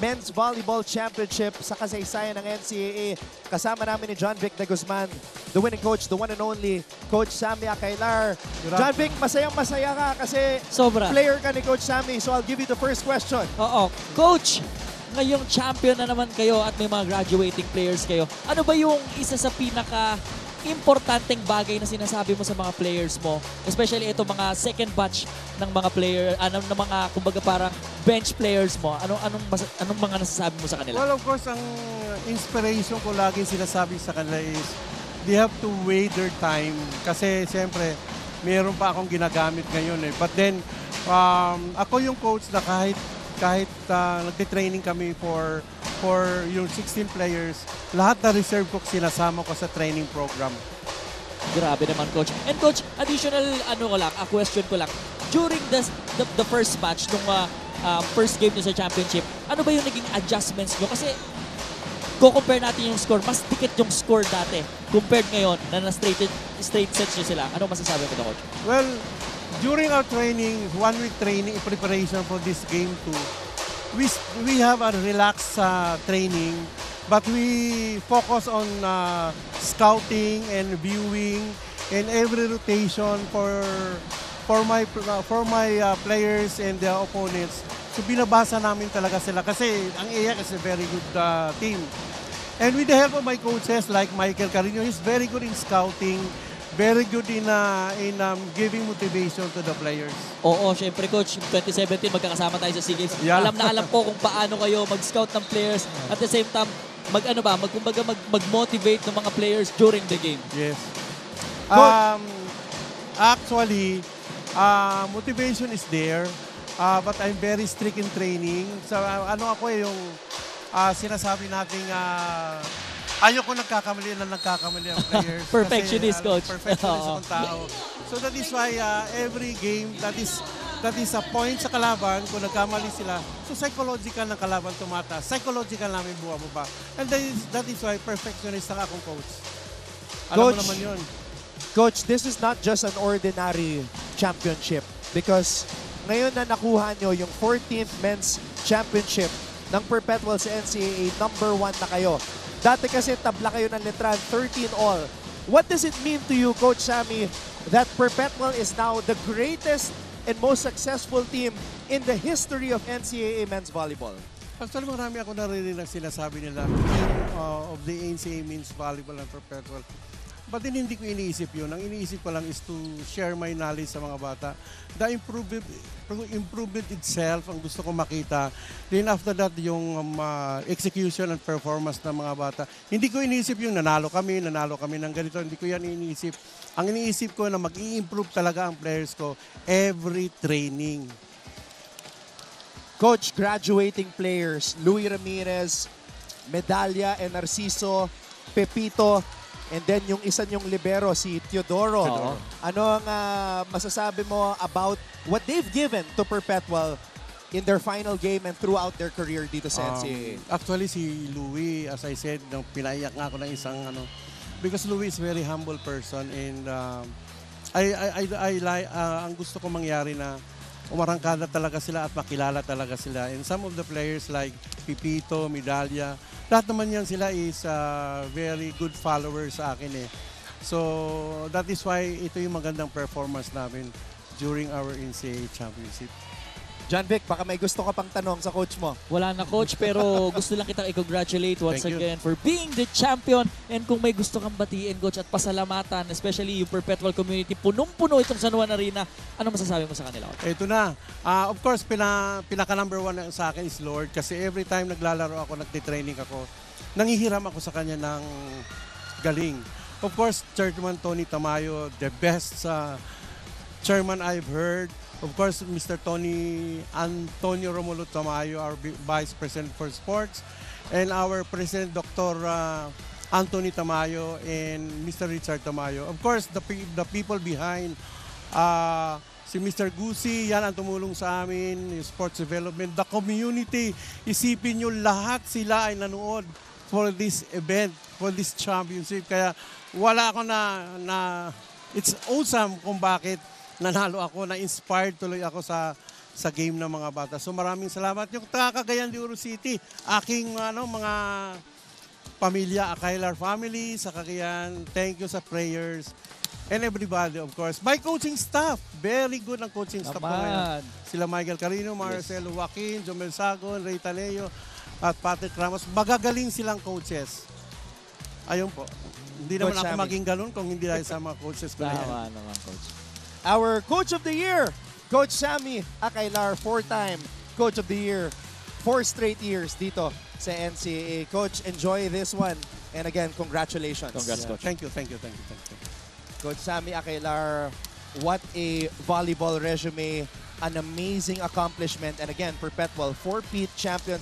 Men's Volleyball Championship sa kasaysayan ng NCAA. Kasama namin ni John Vic de Guzman, the winning coach, the one and only Coach Sammy Acailar. John Vic, masayang-masaya ka kasi Sobra. player ka ni Coach Sammy, so I'll give you the first question. Oo. Coach, ngayong champion na naman kayo at may mga graduating players kayo. Ano ba yung isa sa pinaka-importanteng bagay na sinasabi mo sa mga players mo? Especially ito mga second batch ng mga player, ng mga kumbaga parang bench players mo. Anong mga nasasabi mo sa kanila? Well, of course, ang inspiration ko lagi sinasabi sa kanila is they have to wait their time. Kasi siyempre, meron pa akong ginagamit ngayon eh. But then, ako yung coach na kahit nagtitraining kami for yung 16 players, lahat na reserve ko sinasama ko sa training program. Grabe naman, Coach. And Coach, additional question ko lang. During the first match, nung first game niyo sa championship, ano ba yung naging adjustments niyo? Kasi compare natin yung score, mas dikit yung score dati compared ngayon na straight sets niyo sila. Ano masasabi mo, Coach? Well, during our training, 1 week training preparation for this game 2, we have a relaxed training, but we focus on scouting and viewing and every rotation for my players and the opponents. So binabasa namin talaga sila kasi ang EAC is a very good team. And with the help of my coaches like Michael Carino, he's very good in scouting, very good in giving motivation to the players. Oo, syempre Coach, 2017 magkakasama tayo sa SEA Games. Yeah. Alam na alam ko kung paano kayo mag-scout ng players. At the same time, mag-motivate ng mga players during the game. Yes. Actually, motivation is there, but I'm very strict in training. So ako yung sinasabi nating ayoko nagkakamali ang players. Perfectionist, kasi, Coach. Perfectionist ang tao. So that is why every game, that is a point sa kalaban kung nagkamali sila. So psychological ng kalaban tumataas. Psychological namin bumababa. And that is why perfectionist ang akong coach. Alam mo naman yun. Coach, this is not just an ordinary championship because ngayon na nakuha nyo yung 14th Men's Championship ng Perpetual sa NCAA, number 1 na kayo. Dati kasi tabla kayo ng letran, 13 all. What does it mean to you, Coach Sammy, that Perpetual is now the greatest and most successful team in the history of NCAA men's volleyball? Actually, marami ako naririnig sinasabi nila, team of the NCAA men's volleyball and Perpetual. But then hindi ko iniisip yun. Ang iniisip ko lang is to share my knowledge sa mga bata. The improvement itself ang gusto ko makita. Then after that, yung execution and performance ng mga bata. Hindi ko iniisip yung nanalo kami ng ganito. Hindi ko yan iniisip. Ang iniisip ko na mag-i-improve talaga ang players ko every training. Coach, graduating players, Louie Ramirez, Medalla and Narciso, Pepito, and then yung isa niyong libero, si Teodoro. Ano ang masasabi mo about what they've given to Perpetual in their final game and throughout their career dito sa NCAA? Actually, si Louie, as I said, pinaiyak nga ako ng isang because Louie is a very humble person and ang gusto ko mangyari na umarangkada talaga sila at makilala talaga sila. And some of the players like Pipito, Medalla, lahat naman yan sila is very good followers sa akin eh. So that is why ito yung magandang performance namin during our NCAA championship. John Vic, baka may gusto ka pang tanong sa coach mo. Wala na, Coach, pero gusto lang kitang i-congratulate once again for being the champion. And kung may gusto kang batiin, Coach, at pasalamatan, especially yung Perpetual community, punong-puno itong San Juan Arena, ano masasabi mo sa kanila? Ito na. Of course, pinaka-number 1 sa akin is Lord kasi every time naglalaro ako, nagtitraining ako, nangihiram ako sa kanya ng galing. Of course, Chairman Tony Tamayo, the best chairman I've heard. Of course, Mr. Antonio Romulo Tamayo, our Vice President for Sports, and our President, Dr. Anthony Tamayo, and Mr. Richard Tamayo. Of course, the people behind, si Mr. Gusi, yan ang tumulong sa amin, yung sports development, the community. Isipin nyo, lahat sila ay nanood for this event, for this championship. Kaya wala ako it's awesome kung bakit nanalo ako, na-inspired tuloy ako sa sa game ng mga bata. So maraming salamat. Yung taga-Cagayan de Oro City, aking mga pamilya, Akailar family sa Cagayan, thank you sa prayers. And everybody, of course. My coaching staff, very good ang coaching staff ko ngayon. Sila Michael Carino, Marcelo Joaquin, Jomel Sagon, Ray Taleo, at Patrick Ramos. Magagaling silang coaches. Ayun po. Hindi naman Coach ako Sammy. maging ganun kung hindi dahil sa mga coaches ko na yan. Tama naman, Coach. Our Coach of the Year, Coach Sammy Akailar, 4-time Coach of the Year, 4 straight years dito sa NCAA. Coach, enjoy this one. And again, congratulations. Congrats, Coach. Thank you, thank you, thank you, thank you. Coach Sammy Akailar, what a volleyball resume, an amazing accomplishment. And again, perpetual 4-peat champions